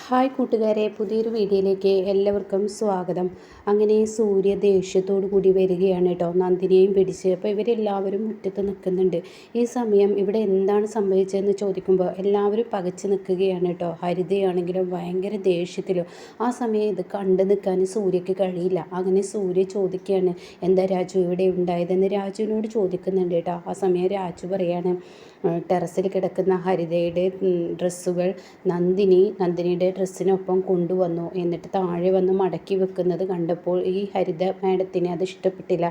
Hi കൂട്ടുകാരെ, പുതിയൊരു വീഡിയോയിലേക്ക് എല്ലാവർക്കും സ്വാഗതം. അങ്ങനെ സൂര്യ ദേഷ്യത്തോടു കൂടി വരികയാണ് കേട്ടോ, നന്ദിനിയെയും പിടിച്ച്. അപ്പോൾ ഇവരെല്ലാവരും മുറ്റത്ത് നിൽക്കുന്നുണ്ട്. ഈ സമയം ഇവിടെ എന്താണ് സംഭവിച്ചതെന്ന് ചോദിക്കുമ്പോൾ എല്ലാവരും പകച്ച് നിൽക്കുകയാണ് കേട്ടോ. ഹരിതയാണെങ്കിലും ഭയങ്കര ദേഷ്യത്തിലും. ആ സമയം ഇത് കണ്ടു നിൽക്കാൻ സൂര്യക്ക് കഴിയില്ല. അങ്ങനെ സൂര്യ ചോദിക്കുകയാണ്, എന്താ രാജു ഇവിടെ ഉണ്ടായതെന്ന് രാജുവിനോട് ചോദിക്കുന്നുണ്ട് കേട്ടോ. ആ സമയം രാജു പറയാണ്, ടെറസിൽ കിടക്കുന്ന ഹരിതയുടെ ഡ്രസ്സുകൾ നന്ദിനിയുടെ ഡ്രസ്സിനൊപ്പം കൊണ്ടുവന്നു. എന്നിട്ട് താഴെ വന്ന് മടക്കി വെക്കുന്നത് കണ്ടപ്പോൾ ഈ ഹരിത മാഡത്തിന് അത് ഇഷ്ടപ്പെട്ടില്ല.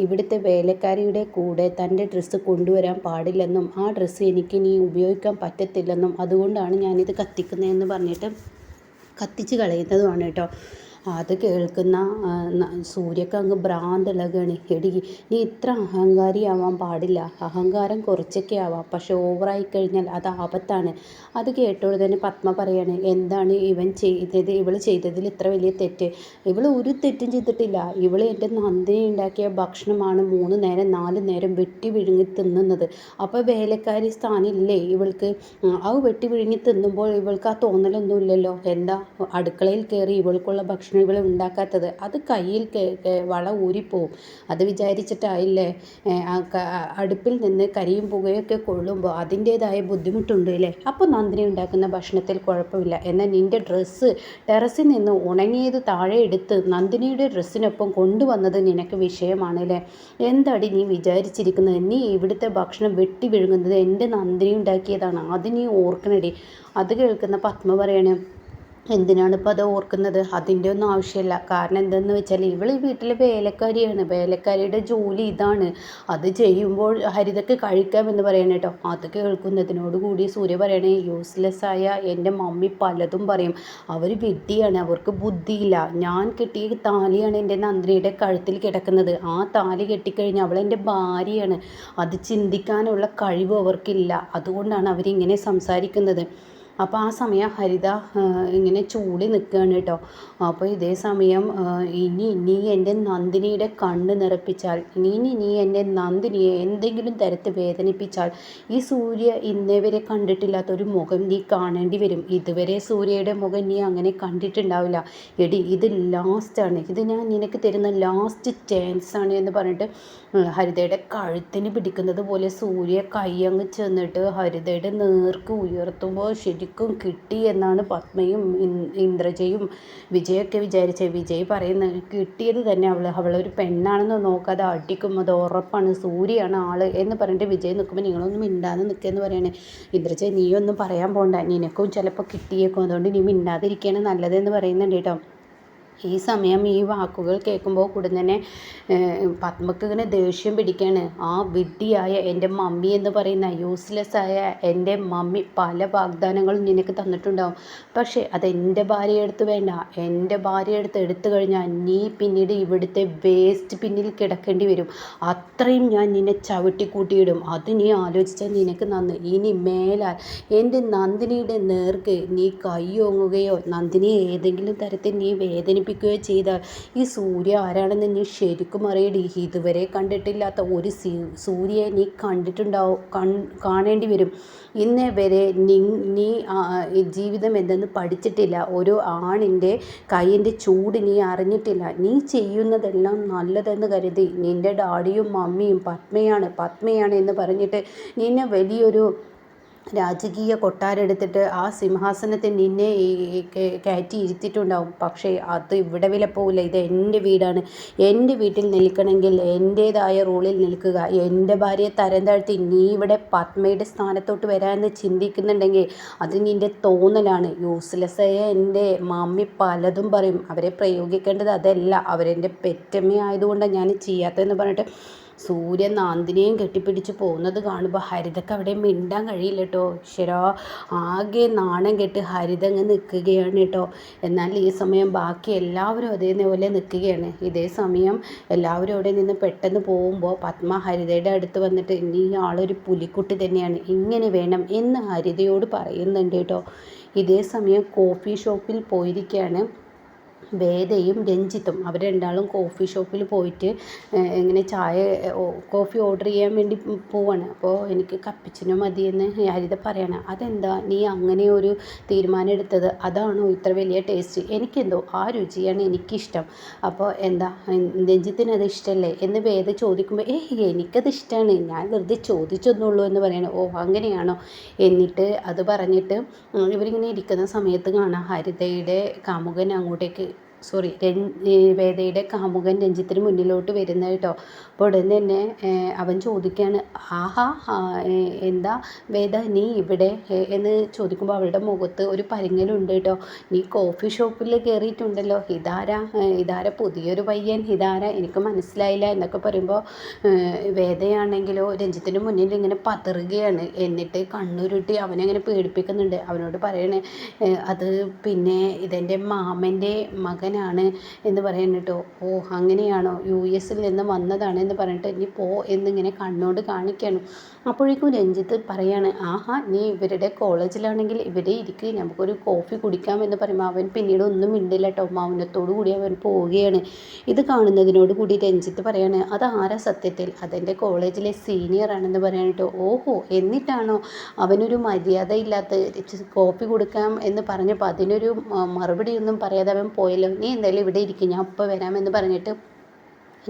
ഇവിടുത്തെ വേലക്കാരിയുടെ കൂടെ തൻ്റെ ഡ്രസ്സ് കൊണ്ടുവരാൻ പാടില്ലെന്നും ആ ഡ്രസ്സ് എനിക്ക് ഇനി ഉപയോഗിക്കാൻ പറ്റത്തില്ലെന്നും അതുകൊണ്ടാണ് ഞാനിത് കത്തിക്കുന്നതെന്ന് പറഞ്ഞിട്ട് കത്തിച്ച് കളയുന്നതുമാണ് കേട്ടോ. അത് കേൾക്കുന്ന സൂര്യക്ക് അങ്ങ് ഭ്രാന്തിളകാണ്. എടി, നീ ഇത്ര അഹങ്കാരിയാവാൻ പാടില്ല. അഹങ്കാരം കുറച്ചൊക്കെ ആവാം, പക്ഷെ ഓവറായി കഴിഞ്ഞാൽ അത് ആപത്താണ്. അത് കേട്ടോടെ തന്നെ പത്മ പറയാണ്, എന്താണ് ഇവൾ ചെയ്തതിൽ ഇത്ര വലിയ തെറ്റ്? ഇവൾ ഒരു തെറ്റും ചെയ്തിട്ടില്ല. ഇവൾ എൻ്റെ നന്ദിനി ഉണ്ടാക്കിയ ഭക്ഷണമാണ് 3 നേരം 4 നേരം വെട്ടി വിഴുങ്ങി തിന്നുന്നത്. അപ്പോൾ വേലക്കാരി സ്ഥാനമില്ലേ ഇവൾക്ക്? അത് വെട്ടി വിഴുങ്ങി തിന്നുമ്പോൾ ഇവൾക്ക് ആ തോന്നലൊന്നുമില്ലല്ലോ. എന്താ അടുക്കളയിൽ കയറി ഇവൾക്കുള്ള ഭക്ഷണം ഇവൾ ഉണ്ടാക്കാത്തത്? അത് കയ്യിൽ വള ഊരിപ്പോവും. അത് വിചാരിച്ചിട്ടായില്ലേ അടുപ്പിൽ നിന്ന് കരിയും പുകയൊക്കെ കൊള്ളുമ്പോൾ അതിൻ്റേതായ ബുദ്ധിമുട്ടുണ്ട് അല്ലേ? അപ്പോൾ നന്ദിനി ഉണ്ടാക്കുന്ന ഭക്ഷണത്തിൽ കുഴപ്പമില്ല. എന്നാൽ നിൻ്റെ ഡ്രസ്സ് ടെറസിൽ നിന്ന് ഉണങ്ങിയത് താഴെ എടുത്ത് നന്ദിനിയുടെ ഡ്രസ്സിനൊപ്പം കൊണ്ടുവന്നത് നിനക്ക് വിഷയമാണല്ലേ? എന്താടി നീ വിചാരിച്ചിരിക്കുന്നത്? നീ ഇവിടുത്തെ ഭക്ഷണം വെട്ടി വിഴുങ്ങുന്നത് എൻ്റെ നന്ദിനി ഉണ്ടാക്കിയതാണ്. അത് നീ ഓർക്കണടി. അത് കേൾക്കുന്ന പത്മ പറയാണ്, എന്തിനാണ് ഇപ്പോൾ അത് ഓർക്കുന്നത്? അതിൻ്റെ ഒന്നും ആവശ്യമില്ല. കാരണം എന്തെന്ന് വെച്ചാൽ ഇവൾ ഈ വീട്ടിലെ വേലക്കാരിയാണ്. വേലക്കാരിയുടെ ജോലി ഇതാണ്. അത് ചെയ്യുമ്പോൾ ഹരിതയ്ക്ക് കഴിക്കാമെന്ന് പറയണം കേട്ടോ. അത് കേൾക്കുന്നതിനോടുകൂടി സൂര്യ പറയണേ, യൂസ്ലെസ്സായ എൻ്റെ മമ്മി പലതും പറയും. അവർ വിഡ്ഢിയാണ്, അവർക്ക് ബുദ്ധിയില്ല. ഞാൻ കെട്ടിയ താലിയാണ് എൻ്റെ നന്ദിനിയുടെ കഴുത്തിൽ കിടക്കുന്നത്. ആ താലി കെട്ടിക്കഴിഞ്ഞാൽ അവൾ എൻ്റെ ഭാര്യയാണ്. അത് ചിന്തിക്കാനുള്ള കഴിവ് അവർക്കില്ല. അതുകൊണ്ടാണ് അവരിങ്ങനെ സംസാരിക്കുന്നത്. അപ്പോൾ ആ സമയം ഹരിത ഇങ്ങനെ ചൂടി നിൽക്കുകയാണ് കേട്ടോ. അപ്പോൾ ഇതേ സമയം ഇനി നീ എൻ്റെ നന്ദിനിയുടെ കണ്ണ് നിറപ്പിച്ചാൽ, നീ എൻ്റെ നന്ദിനിയെ എന്തെങ്കിലും തരത്തിൽ വേദനിപ്പിച്ചാൽ ഈ സൂര്യ ഇന്നേവരെ കണ്ടിട്ടില്ലാത്തൊരു മുഖം നീ കാണേണ്ടി വരും. ഇതുവരെ സൂര്യയുടെ മുഖം നീ അങ്ങനെ കണ്ടിട്ടുണ്ടാവില്ല. എടി, ഇത് ലാസ്റ്റാണ്. ഇത് ഞാൻ നിനക്ക് തരുന്ന ലാസ്റ്റ് ചാൻസാണ് എന്ന് പറഞ്ഞിട്ട് ഹരിതയുടെ കഴുത്തിന് പിടിക്കുന്നത് പോലെ സൂര്യ കൈയങ്ങ് ചെന്നിട്ട് ഹരിതയുടെ നേർക്ക് ഉയർത്തുമ്പോൾ ശരിക്കും കിട്ടി എന്നാണ് പത്മയും ഇന്ദ്രജയും വിജയൊക്കെ വിചാരിച്ചത്. വിജയ് പറയുന്നത് കിട്ടിയത് തന്നെ അവളൊരു പെണ്ണാണെന്ന് നോക്കാതെ അടിക്കും, അത് ഉറപ്പാണ്, സൂര്യയാണ് ആള് എന്ന് പറഞ്ഞിട്ട് വിജയ് നിൽക്കുമ്പോൾ നിങ്ങളൊന്നും മിണ്ടാതെ നിൽക്കുകയെന്ന് പറയണേ. ഇന്ദ്രജ, നീയൊന്നും പറയാൻ പോണ്ട, നിനക്കും ചിലപ്പോൾ കിട്ടിയേക്കും, അതുകൊണ്ട് നീ മിണ്ടാതിരിക്കുകയാണ് നല്ലതെന്ന് പറയുന്നുണ്ട് കേട്ടോ. ഈ സമയം ഈ വാക്കുകൾ കേൾക്കുമ്പോൾ ഉടൻ തന്നെ പത്മക്ക് ഇങ്ങനെ ദേഷ്യം പിടിക്കുകയാണ്. ആ വിഡ്ഢിയായ എൻ്റെ മമ്മി എന്ന് പറയുന്ന യൂസ്ലെസ്സായ എൻ്റെ മമ്മി പല വാഗ്ദാനങ്ങളും നിനക്ക് തന്നിട്ടുണ്ടാവും. പക്ഷേ അതെൻ്റെ ഭാര്യയെടുത്ത് വേണ്ട. എൻ്റെ ഭാര്യയെടുത്ത് എടുത്തു കഴിഞ്ഞാൽ നീ പിന്നീട് ഇവിടുത്തെ വേസ്റ്റ് പിന്നിൽ കിടക്കേണ്ടി വരും. അത്രയും ഞാൻ നിന്നെ ചവിട്ടിക്കൂട്ടിയിടും. അത് നീ ആലോചിച്ചാൽ നിനക്ക് നന്ന്. ഇനി മേലാൽ എൻ്റെ നന്ദിനിയുടെ നേർക്ക് നീ കൈയോങ്ങുകയോ നന്ദിനിയെ ഏതെങ്കിലും തരത്തിൽ നീ വേദനിപ്പിക്കുകയോ ചെയ്താൽ ഈ സൂര്യ ആരാണെന്ന് നീ ശരിക്കും അറിയടി. ഇതുവരെ കണ്ടിട്ടില്ലാത്ത ഒരു സൂര്യയെ നീ കാണേണ്ടി വരും. ഇന്നേ വരെ നീ ജീവിതം എന്തെന്ന് പഠിച്ചിട്ടില്ല. ഒരു ആണിൻ്റെ കൈയിൻ്റെ ചൂട് നീ അറിഞ്ഞിട്ടില്ല. നീ ചെയ്യുന്നതെല്ലാം നല്ലതെന്ന് കരുതി നിൻ്റെ ഡാഡിയും മമ്മിയും പത്മയാണ് എന്ന് പറഞ്ഞിട്ട് നിന്നെ വലിയൊരു രാജകീയ കൊട്ടാരെടുത്തിട്ട് ആ സിംഹാസനത്തിൽ നിന്നെ കയറ്റി ഇരുത്തിയിട്ടുണ്ടാവും. പക്ഷേ അത് ഇവിടെ വില പോവില്ല. ഇത് എൻ്റെ വീടാണ്. എൻ്റെ വീട്ടിൽ നിൽക്കണമെങ്കിൽ എൻ്റേതായ റൂളിൽ നിൽക്കുക. എൻ്റെ ഭാര്യയെ തരം താഴ്ത്തി നീ ഇവിടെ പത്മയുടെ സ്ഥാനത്തോട്ട് വരാമെന്ന് ചിന്തിക്കുന്നുണ്ടെങ്കിൽ അത് നിൻ്റെ തോന്നലാണ്. യൂസ്ലെസ്സായ എൻ്റെ മമ്മി പലതും പറയും. അവരെ പ്രയോഗിക്കേണ്ടത് അതല്ല. അവരെൻ്റെ പെറ്റമ്മ ആയതുകൊണ്ടാണ് ഞാൻ ചെയ്യാത്തതെന്ന് പറഞ്ഞിട്ട് സൂര്യ നന്ദിനിയും കെട്ടിപ്പിടിച്ച് പോകുന്നത് കാണുമ്പോൾ ഹരിതയ്ക്ക് അവിടെ മിണ്ടാൻ കഴിയില്ല കേട്ടോ. ശരാ, ആകെ നാണം കെട്ട് ഹരിത അങ്ങ് നിൽക്കുകയാണ് കേട്ടോ. എന്നാൽ ഈ സമയം ബാക്കി എല്ലാവരും അതേപോലെ നിൽക്കുകയാണ്. ഇതേ സമയം എല്ലാവരും അവിടെ നിന്ന് പെട്ടെന്ന് പോകുമ്പോൾ പത്മ ഹരിതയുടെ അടുത്ത് വന്നിട്ട്, നീ ആളൊരു പുലിക്കുട്ടി തന്നെയാണ്, ഇങ്ങനെ വേണം എന്ന് ഹരിതയോട് പറയുന്നുണ്ട് കേട്ടോ. ഇതേ സമയം കോഫി ഷോപ്പിൽ പോയിരിക്കുകയാണ് വേദയും രഞ്ജിത്തും അവർ രണ്ടാളും കോഫി ഷോപ്പിൽ പോയിട്ട് ഇങ്ങനെ കോഫി ഓർഡർ ചെയ്യാൻ വേണ്ടി പോവാണ്. അപ്പോൾ എനിക്ക് കപ്പിച്ചിനോ മതിയെന്ന് ഹരിത പറയാണ്. അതെന്താ നീ അങ്ങനെ ഒരു തീരുമാനം എടുത്തത്? അതാണോ ഇത്ര വലിയ ടേസ്റ്റ്? എനിക്കെന്തോ ആ രുചിയാണ് എനിക്കിഷ്ടം. അപ്പോൾ എന്താ രഞ്ജിത്തിന് അത് ഇഷ്ടമല്ലേ എന്ന് വേദ ചോദിക്കുമ്പോൾ എനിക്കത് ഇഷ്ടമാണ്, ഞാൻ വെറുതെ ചോദിച്ചൊന്നുള്ളൂ എന്ന് പറയണം. ഓ അങ്ങനെയാണോ? എന്നിട്ട് അത് പറഞ്ഞിട്ട് ഇവരിങ്ങനെ ഇരിക്കുന്ന സമയത്ത് കാണാം ഹരിതയുടെ കാമുകൻ അങ്ങോട്ടേക്ക് വേദയുടെ കാമുകൻ രഞ്ജിത്തിന് മുന്നിലോട്ട് വരുന്നത് കേട്ടോ. അപ്പോൾ ഉടനെ തന്നെ അവൻ ചോദിക്കുകയാണ്, ആഹാ എന്താ വേദ നീ ഇവിടെ എന്ന് ചോദിക്കുമ്പോൾ അവളുടെ മുഖത്ത് ഒരു പരിങ്ങലുണ്ട് കേട്ടോ. നീ കോഫി ഷോപ്പിൽ കയറിയിട്ടുണ്ടല്ലോ, ഇതാര പുതിയൊരു പയ്യൻ, എനിക്ക് മനസ്സിലായില്ല എന്നൊക്കെ പറയുമ്പോൾ വേദയാണെങ്കിലോ രഞ്ജിത്തിൻ്റെ മുന്നിൽ ഇങ്ങനെ പതറുകയാണ്. എന്നിട്ട് കണ്ണുരുട്ടി അവനെ അങ്ങനെ പേടിപ്പിക്കുന്നുണ്ട്. അവനോട് പറയണേ അത് പിന്നെ ഇതെൻ്റെ മാമൻ്റെ മകനാണ് എന്ന് പറയുന്നു കേട്ടോ. ഓ അങ്ങനെയാണോ, US നിന്ന് വന്നതാണ് എന്ന് പറഞ്ഞിട്ട് ഇനി പോ എന്നിങ്ങനെ കണ്ണോട് കാണിക്കുകയാണ്. അപ്പോഴേക്കും രഞ്ജിത്ത് പറയാണ്, ആഹാ നീ ഇവരുടെ കോളേജിലാണെങ്കിൽ ഇവിടെ ഇരിക്കുക, നമുക്കൊരു കോഫി കുടിക്കാമെന്ന് പറയുമ്പോൾ അവൻ പിന്നീട് ഒന്നും മിണ്ടില്ല കേട്ടോ. മൗനത്തോടു കൂടി അവൻ പോവുകയാണ്. ഇത് കാണുന്നതിനോട് കൂടി രഞ്ജിത്ത് പറയാണ്, അതാരാ സത്യത്തിൽ? അതെൻ്റെ കോളേജിലെ സീനിയർ ആണെന്ന് പറയാൻ കേട്ടോ. ഓഹോ എന്നിട്ടാണോ അവനൊരു മര്യാദ ഇല്ലാത്ത കോഫി കൊടുക്കാം എന്ന് പറഞ്ഞപ്പോൾ അതിനൊരു മറുപടിയൊന്നും പറയാതെ അവൻ പോയല്ലോ. നീ എന്തായാലും ഇവിടെ ഇരിക്കും, ഞാൻ ഇപ്പോൾ വരാമെന്ന് പറഞ്ഞിട്ട്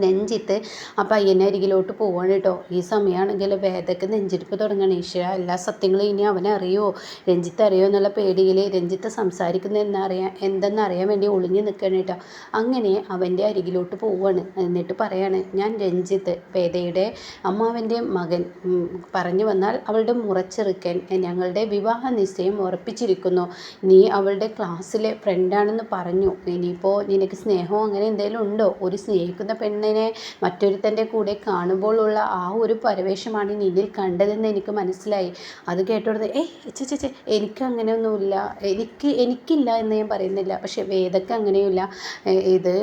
രഞ്ജിത്ത് ആ പയ്യനെ അരികിലോട്ട് പോവാണ് കേട്ടോ. ഈ സമയമാണെങ്കിൽ വേദക്ക് നെഞ്ചിടിപ്പ് തുടങ്ങണം. ഈശ്വര എല്ലാ സത്യങ്ങളും ഇനി അവനെ അറിയുമോ, രഞ്ജിത്ത് അറിയുമോ എന്നുള്ള പേടിയിൽ രഞ്ജിത്ത് സംസാരിക്കുന്നത് എന്തെന്നറിയാൻ വേണ്ടി ഒളിഞ്ഞു നിൽക്കണം കേട്ടോ. അങ്ങനെ അവൻ്റെ അരികിലോട്ട് പോവാണ്. എന്നിട്ട് പറയാണ്, ഞാൻ രഞ്ജിത്ത്, വേദയുടെ അമ്മാവൻ്റെ മകൻ. പറഞ്ഞു വന്നാൽ അവളുടെ മുറച്ചെറുക്കൻ. ഞങ്ങളുടെ വിവാഹ നിശ്ചയം ഉറപ്പിച്ചിരിക്കുന്നു. നീ അവളുടെ ക്ലാസ്സിലെ ഫ്രണ്ടാണെന്ന് പറഞ്ഞു. ഇനിയിപ്പോൾ നിനക്ക് സ്നേഹമോ അങ്ങനെ എന്തെങ്കിലും ഉണ്ടോ? ഒരു സ്നേഹിക്കുന്ന പെണ്ണിനെ മറ്റൊരുത്തൻ്റെ കൂടെ കാണുമ്പോഴുള്ള ആ ഒരു പരവേശമാണ് നിന്നിൽ കണ്ടതെന്ന് എനിക്ക് മനസ്സിലായി. അത് കേട്ടോടുത്ത് എനിക്ക് അങ്ങനെയൊന്നുമില്ല, എനിക്കില്ല എന്ന് ഞാൻ പറയുന്നില്ല, പക്ഷെ വേദക്ക് അങ്ങനെയില്ല. ഇത്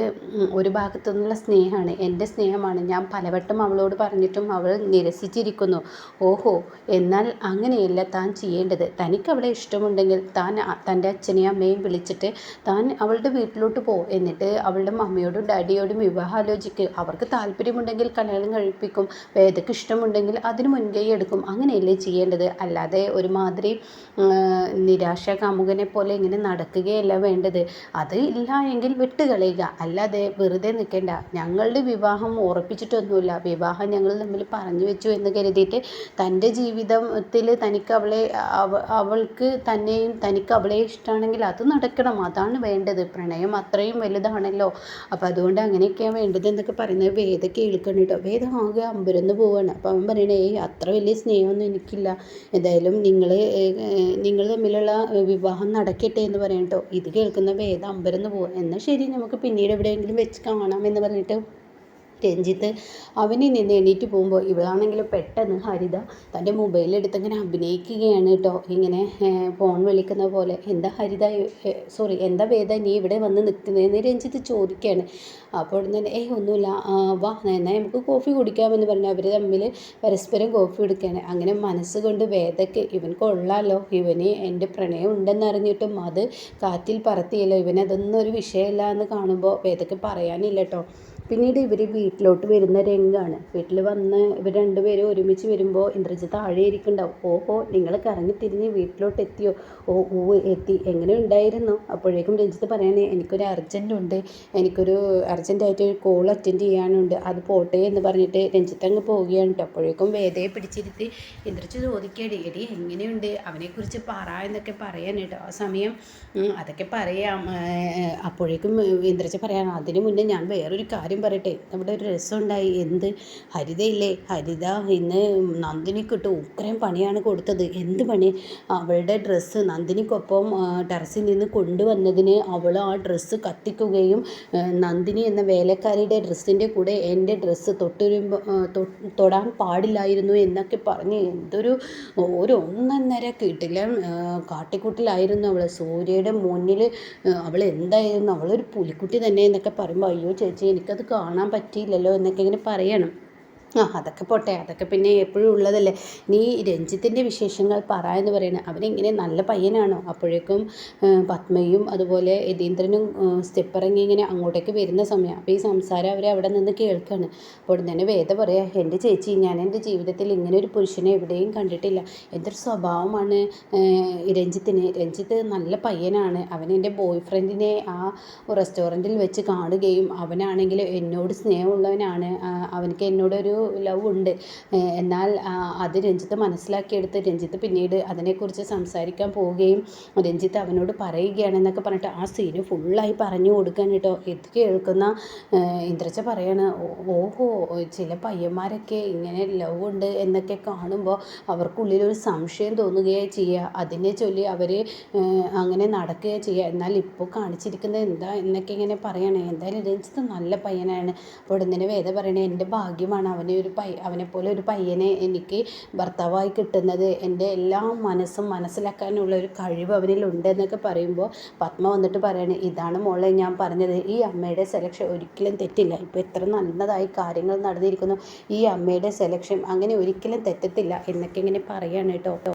ഒരു ഭാഗത്തു നിന്നുള്ള സ്നേഹമാണ്, എൻ്റെ സ്നേഹമാണ്. ഞാൻ പലവട്ടം അവളോട് പറഞ്ഞിട്ടും അവൾ നിരസിച്ചിരിക്കുന്നു. ഓഹോ എന്നാൽ അങ്ങനെയല്ല താൻ ചെയ്യേണ്ടത്. തനിക്ക് അവളെ ഇഷ്ടമുണ്ടെങ്കിൽ താൻ തൻ്റെ അച്ഛനെയും അമ്മയും വിളിച്ചിട്ട് താൻ അവളുടെ വീട്ടിലോട്ട് എന്നിട്ട് അവളുടെ മമ്മിയോടും ഡാഡിയോടും വിവാഹാലോചിക്ക്. അവർക്ക് താല്പര്യമുണ്ടെങ്കിൽ കല്യാണം കഴിപ്പിക്കും, വേദക്ക് ഇഷ്ടമുണ്ടെങ്കിൽ അതിന് മുൻകൈ എടുക്കും. അങ്ങനെയല്ലേ ചെയ്യേണ്ടത്, അല്ലാതെ ഒരുമാതിരി നിരാശ കാമുകനെ പോലെ ഇങ്ങനെ നടക്കുകയല്ല വേണ്ടത്. അത് ഇല്ല എങ്കിൽ വിട്ടുകളയുക, അല്ലാതെ വെറുതെ നിൽക്കേണ്ട. ഞങ്ങളുടെ വിവാഹം ഉറപ്പിച്ചിട്ടൊന്നുമില്ല, വിവാഹം ഞങ്ങൾ തമ്മിൽ പറഞ്ഞു വെച്ചു എന്ന് കരുതിയിട്ട് തൻ്റെ ജീവിതത്തിൽ അവൾക്ക് തന്നെയും തനിക്ക് അവളെ ഇഷ്ടമാണെങ്കിൽ അത് നടക്കണം, അതാണ് വേണ്ടത്. പ്രണയം അത്രയും വലുതാണല്ലോ, അപ്പോൾ അതുകൊണ്ട് അങ്ങനെയൊക്കെയാണ് വേണ്ടത് എന്നൊക്കെ പറയുന്നത് വേദ കേൾക്കണം കേട്ടോ. വേദ ആകെ അമ്പരന്ന് പോവാണ്. അപ്പോൾ അവൻ പറയണേ അത്ര വലിയ സ്നേഹമൊന്നും എനിക്കില്ല, എന്തായാലും നിങ്ങൾ തമ്മിലുള്ള വിവാഹം നടക്കട്ടെ എന്ന് പറയാം കേട്ടോ. ഇത് കേൾക്കുന്ന വേദ അമ്പരന്ന് പോവാം. എന്നാൽ ശരി, നമുക്ക് പിന്നീട് എവിടെയെങ്കിലും വെച്ച് കാണാം എന്ന് പറഞ്ഞിട്ട് രഞ്ജിത്ത് അവനിൽ നിന്ന് എണീറ്റ് പോകുമ്പോൾ ഇവളാണെങ്കിൽ പെട്ടെന്ന് ഹരിത തൻ്റെ മൊബൈലെടുത്ത് ഇങ്ങനെ അഭിനയിക്കുകയാണ് കേട്ടോ. ഇങ്ങനെ ഫോൺ വിളിക്കുന്ന പോലെ. എന്താ ഹരിത എന്താ വേദ നീ ഇവിടെ വന്ന് നിൽക്കുന്നതെന്ന് രഞ്ജിത്ത് ചോദിക്കുകയാണ്. അപ്പോൾ തന്നെ ഒന്നുമില്ല, വാ എന്നാൽ നമുക്ക് കോഫി കുടിക്കാമെന്ന് പറഞ്ഞു അവർ തമ്മിൽ പരസ്പരം കോഫി കുടിക്കുകയാണ്. അങ്ങനെ മനസ്സുകൊണ്ട് വേദയ്ക്ക് ഇവൻ കൊള്ളാമല്ലോ, ഇവന് എൻ്റെ പ്രണയം ഉണ്ടെന്നറിഞ്ഞിട്ടും അത് കാറ്റിൽ പറത്തിയല്ലോ, ഇവനതൊന്നും ഒരു വിഷയമല്ല എന്ന് കാണുമ്പോൾ വേദയ്ക്ക് പറയാനില്ല കേട്ടോ. പിന്നീട് ഇവർ വീട്ടിലോട്ട് വരുന്ന രംഗാണ്. വീട്ടിൽ വന്ന് ഇവർ രണ്ടുപേരും ഒരുമിച്ച് വരുമ്പോൾ ഇന്ദ്രജിത്ത് താഴെ ഇരിക്കുന്നുണ്ടാവും. ഓഹോ നിങ്ങൾ കറങ്ങി തിരിഞ്ഞ് വീട്ടിലോട്ട് എത്തിയോ? ഓ എത്തി, എങ്ങനെ ഉണ്ടായിരുന്നു? അപ്പോഴേക്കും രഞ്ജിത്ത് പറയണേ എനിക്കൊരു അർജൻറ്റുണ്ട്, എനിക്കൊരു അർജൻറ്റായിട്ടൊരു കോൾ അറ്റൻഡ് ചെയ്യാനുണ്ട്, അത് പോട്ടെ എന്ന് പറഞ്ഞിട്ട് രഞ്ജിത്ത് അങ്ങ് പോവുകയാണ് കേട്ടോ. അപ്പോഴേക്കും വേദയെ പിടിച്ചിരുത്തി ഇന്ദ്രജിത്ത് ചോദിക്കുകയാണ്, എടി എങ്ങനെയുണ്ട് അവനെക്കുറിച്ച് പറ എന്നൊക്കെ പറയാൻ കേട്ടോ. ആ സമയം അതൊക്കെ പറയാം. അപ്പോഴേക്കും ഇന്ദ്രജിത്ത് പറയാം, അതിന് മുന്നേ ഞാൻ വേറൊരു കാര്യം പറയട്ടെ, നമ്മുടെ ഒരു രസമുണ്ടായി. എന്ത്? ഹരിതയില്ലേ, ഹരിത ഇന്ന് നന്ദിനിക്കിട്ട് ഉഗ്രൻ പണിയാണ് കൊടുത്തത്. എന്ത് പണി? അവളുടെ ഡ്രസ്സ് നന്ദിനിക്കൊപ്പം ടെറസിൽ നിന്ന് കൊണ്ടുവന്നതിന് അവൾ ആ ഡ്രസ്സ് കത്തിക്കുകയും നന്ദിനി എന്ന വേലക്കാരിയുടെ ഡ്രസ്സിൻ്റെ കൂടെ എൻ്റെ ഡ്രസ്സ് തൊടാൻ പാടില്ലായിരുന്നു എന്നൊക്കെ പറഞ്ഞ് എന്തൊരു ഒന്നൊന്നര കിട്ടില്ല കാട്ടിക്കൂട്ടിലായിരുന്നു അവൾ. സൂര്യയുടെ മുന്നിൽ അവൾ എന്തായിരുന്നു, അവളൊരു പുലിക്കുട്ടി തന്നെ എന്നൊക്കെ പറയുമ്പോൾ അയ്യോ ചേച്ചി എനിക്കത് കാണാൻ പറ്റിയില്ലല്ലോ എന്നൊക്കെ ഇങ്ങനെ പറയണം. അതൊക്കെ പോട്ടെ. അതൊക്കെ പിന്നെ എപ്പോഴും ഉള്ളതല്ലേ. നീ രഞ്ജിത്തിൻ്റെ വിശേഷങ്ങൾ പറ എന്ന് പറയണെ. അവനെങ്ങനെ നല്ല പയ്യനാണോ? അപ്പോഴേക്കും പത്മയും അതുപോലെ യതീന്ദ്രനും സ്റ്റെപ്പിറങ്ങി ഇങ്ങനെ അങ്ങോട്ടേക്ക് വരുന്ന സമയം. അപ്പോൾ ഈ സംസാരം അവർ അവിടെ നിന്ന് കേൾക്കുകയാണ്. അപ്പോൾ ഉടൻ തന്നെ വേദ പറയാ, എൻ്റെ ചേച്ചി, ഞാൻ എൻ്റെ ജീവിതത്തിൽ ഇങ്ങനെ ഒരു പുരുഷനെ എവിടെയും കണ്ടിട്ടില്ല. എന്തൊരു സ്വഭാവമാണ് രഞ്ജിത്തിന്. രഞ്ജിത്ത് നല്ല പയ്യനാണ്. അവൻ എൻ്റെ ബോയ് ഫ്രണ്ടിനെ ആ റെസ്റ്റോറൻറ്റിൽ വെച്ച് കാണുകയും അവനാണെങ്കിൽ എന്നോട് സ്നേഹമുള്ളവനാണ്. അവനക്ക് എന്നോടൊരു ലവ് ഉണ്ട്. എന്നാൽ അത് രഞ്ജിത്ത് മനസ്സിലാക്കിയെടുത്ത് രഞ്ജിത്ത് പിന്നീട് അതിനെക്കുറിച്ച് സംസാരിക്കാൻ പോവുകയും രഞ്ജിത്ത് അവനോട് പറയുകയാണെന്നൊക്കെ പറഞ്ഞിട്ട് ആ സീന് ഫുള്ളായി പറഞ്ഞു കൊടുക്കാൻ കേട്ടോ. ഇത് കേൾക്കുന്ന ഇന്ദ്രച്ച പറയാണ്, ഓഹോ, ചില പയ്യന്മാരൊക്കെ ഇങ്ങനെ ലവ് ഉണ്ട് എന്നൊക്കെ കാണുമ്പോൾ അവർക്കുള്ളിലൊരു സംശയം തോന്നുകയാണ് ചെയ്യുക. അതിനെ ചൊല്ലി അവർ അങ്ങനെ നടക്കുകയാണ് ചെയ്യുക. എന്നാൽ ഇപ്പോൾ കാണിച്ചിരിക്കുന്നത് എന്താ എന്നൊക്കെ ഇങ്ങനെ പറയണേ. എന്തായാലും രഞ്ജിത്ത് നല്ല പയ്യനാണ്. അപ്പോൾ ഉടനെ വേദ പറയണേ, എൻ്റെ ഭാഗ്യമാണ് അവനെപ്പോലെ ഒരു പയ്യനെ എനിക്ക് ഭർത്താവായി കിട്ടുന്നത്. എൻ്റെ എല്ലാ മനസ്സും മനസ്സിലാക്കാനുള്ള ഒരു കഴിവ് അവനിലുണ്ട് എന്നൊക്കെ പറയുമ്പോൾ പത്മ വന്നിട്ട് പറയാണ്, ഇതാണ് മോളെ ഞാൻ പറഞ്ഞത്, ഈ അമ്മയുടെ സെലക്ഷൻ ഒരിക്കലും തെറ്റില്ല. ഇപ്പോൾ എത്ര നല്ലതായി കാര്യങ്ങൾ നടന്നിരിക്കുന്നു. ഈ അമ്മയുടെ സെലക്ഷൻ അങ്ങനെ ഒരിക്കലും തെറ്റത്തില്ല എന്നൊക്കെ ഇങ്ങനെ പറയാണ് കേട്ടോ.